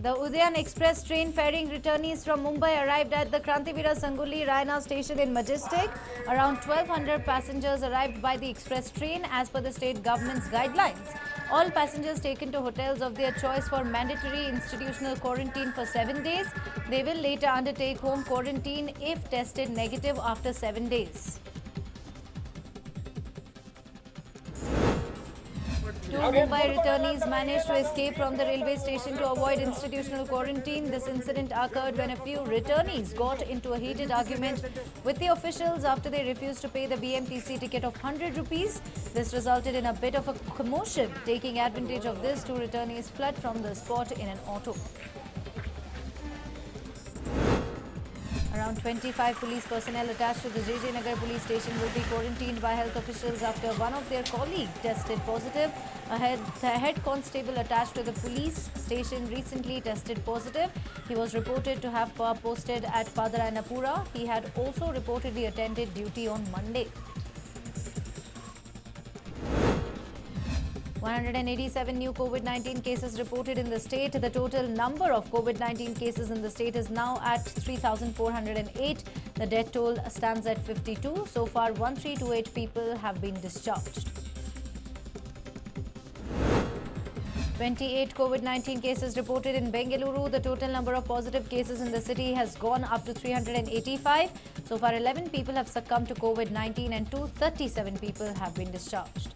The Udyan Express train ferrying returnees from Mumbai arrived at the Krantivira Sanguli Rayana station in Majestic. Around 1,200 passengers arrived by the express train as per the state government's guidelines. All passengers taken to hotels of their choice for mandatory institutional quarantine for 7 days. They will later undertake home quarantine if tested negative after 7 days. Two Mumbai returnees managed to escape from the railway station to avoid institutional quarantine. This incident occurred when a few returnees got into a heated argument with the officials after they refused to pay the BMTC ticket of 100 rupees. This resulted in a bit of a commotion. Taking advantage of this, two returnees fled from the spot in an auto. Around 25 police personnel attached to the JJ Nagar police station will be quarantined by health officials after one of their colleagues tested positive. The head constable attached to the police station recently tested positive. He was reported to have posted at Padarayanapura. He had also reportedly attended duty on Monday. 187 new COVID-19 cases reported in the state. The total number of COVID-19 cases in the state is now at 3,408. The death toll stands at 52. So far, 1328 people have been discharged. 28 COVID-19 cases reported in Bengaluru. The total number of positive cases in the city has gone up to 385. So far, 11 people have succumbed to COVID-19 and 237 people have been discharged.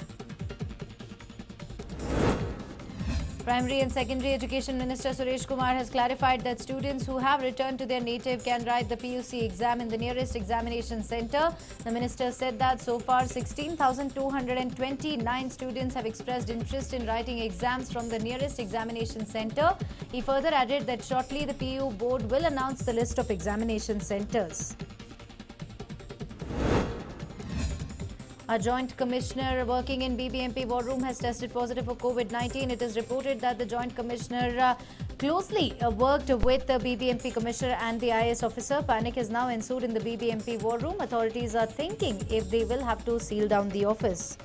Primary and Secondary Education Minister Suresh Kumar has clarified that students who have returned to their native can write the PUC exam in the nearest examination centre. The minister said that so far 16,229 students have expressed interest in writing exams from the nearest examination centre. He further added that shortly the PU board will announce the list of examination centres. A joint commissioner working in BBMP war room has tested positive for COVID-19. It is reported that the joint commissioner closely worked with the BBMP commissioner and the IAS officer. Panic has now ensued in the BBMP war room. Authorities are thinking if they will have to seal down the office.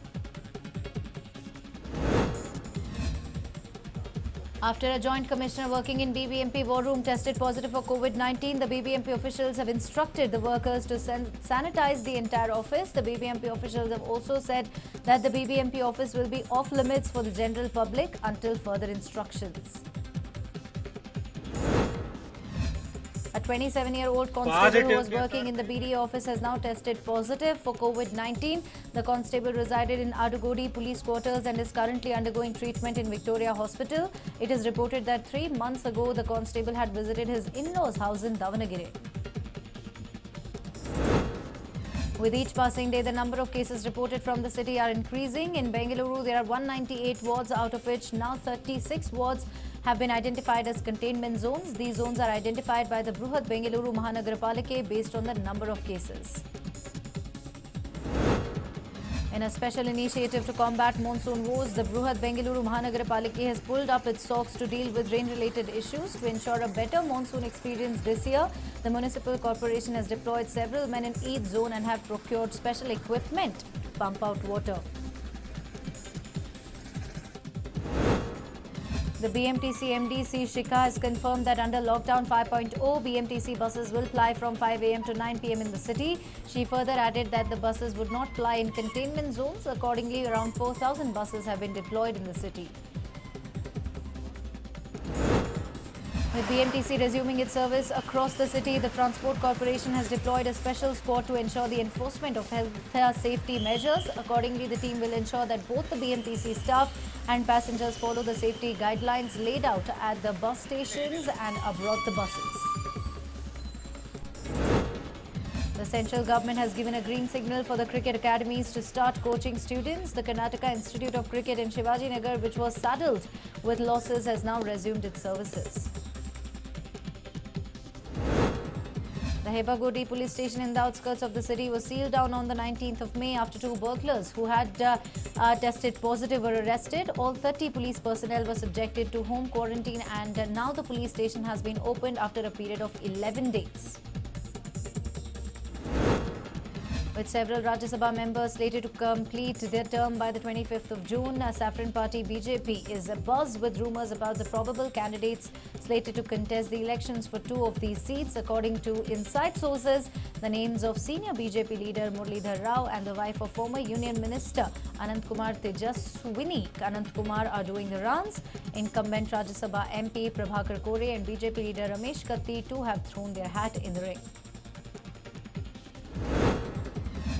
After a joint commissioner working in BBMP war room tested positive for COVID-19, the BBMP officials have instructed the workers to sanitize the entire office. The BBMP officials have also said that the BBMP office will be off limits for the general public until further instructions. A 27-year-old constable who was working in the BDA office has now tested positive for COVID-19. The constable resided in Adugodi police quarters and is currently undergoing treatment in Victoria Hospital. It is reported that 3 months ago, the constable had visited his in-laws' house in Davanagere. With each passing day, the number of cases reported from the city are increasing. In Bengaluru, there are 198 wards, out of which now 36 wards have been identified as containment zones. These zones are identified by the Bruhat Bengaluru Mahanagarapalikhe based on the number of cases. In a special initiative to combat monsoon woes, the Bruhat Bengaluru Mahanagarapalikhe has pulled up its socks to deal with rain-related issues. To ensure a better monsoon experience this year, the municipal corporation has deployed several men in each zone and have procured special equipment to pump out water. The BMTC MD C. Shikha has confirmed that under Lockdown 5.0, BMTC buses will ply from 5 a.m. to 9 p.m. in the city. She further added that the buses would not ply in containment zones. Accordingly, around 4,000 buses have been deployed in the city. With BMTC resuming its service across the city, the Transport Corporation has deployed a special squad to ensure the enforcement of health safety measures. Accordingly, the team will ensure that both the BMTC staff and passengers follow the safety guidelines laid out at the bus stations and aboard the buses. The central government has given a green signal for the cricket academies to start coaching students. The Karnataka Institute of Cricket in Shivaji Nagar, which was saddled with losses, has now resumed its services. The Hebagodi police station in the outskirts of the city was sealed down on the 19th of May after two burglars who had tested positive were arrested. All 30 police personnel were subjected to home quarantine, and now the police station has been opened after a period of 11 days. With several Rajya Sabha members slated to complete their term by the 25th of June, Saffron Party BJP is abuzz with rumours about the probable candidates slated to contest the elections for two of these seats. According to inside sources, the names of senior BJP leader Muralidhar Rao and the wife of former Union Minister Anant Kumar Tejaswini Anant Kumar are doing the rounds. Incumbent Rajya Sabha MP Prabhakar Kore and BJP leader Ramesh Katti too have thrown their hat in the ring.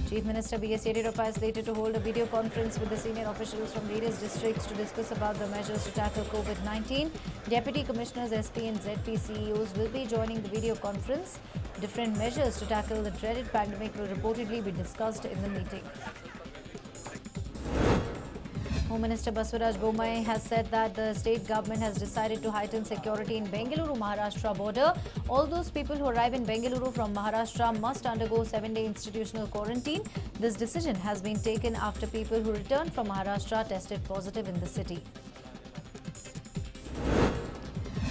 Chief Minister B.S. Yediyurappa is slated to hold a video conference with the senior officials from various districts to discuss about the measures to tackle COVID-19. Deputy Commissioners, SP and ZP CEOs will be joining the video conference. Different measures to tackle the dreaded pandemic will reportedly be discussed in the meeting. Home Minister Basuraj Bommai has said that the state government has decided to heighten security in Bengaluru-Maharashtra border. All those people who arrive in Bengaluru from Maharashtra must undergo 7-day institutional quarantine. This decision has been taken after people who returned from Maharashtra tested positive in the city.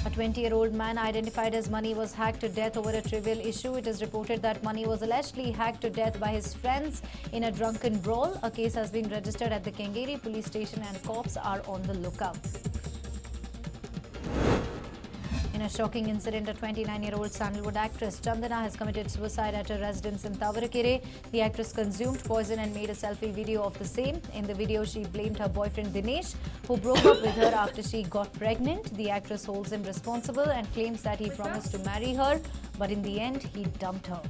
A 20-year-old man identified as Money was hacked to death over a trivial issue. It is reported that Money was allegedly hacked to death by his friends in a drunken brawl. A case has been registered at the Kengeri police station and cops are on the lookout. In a shocking incident, a 29-year-old Sandalwood actress Chandana has committed suicide at her residence in Tavarakere. The actress consumed poison and made a selfie video of the same. In the video, she blamed her boyfriend Dinesh, who broke up with her after she got pregnant. The actress holds him responsible and claims that he promised to marry her, but in the end, he dumped her.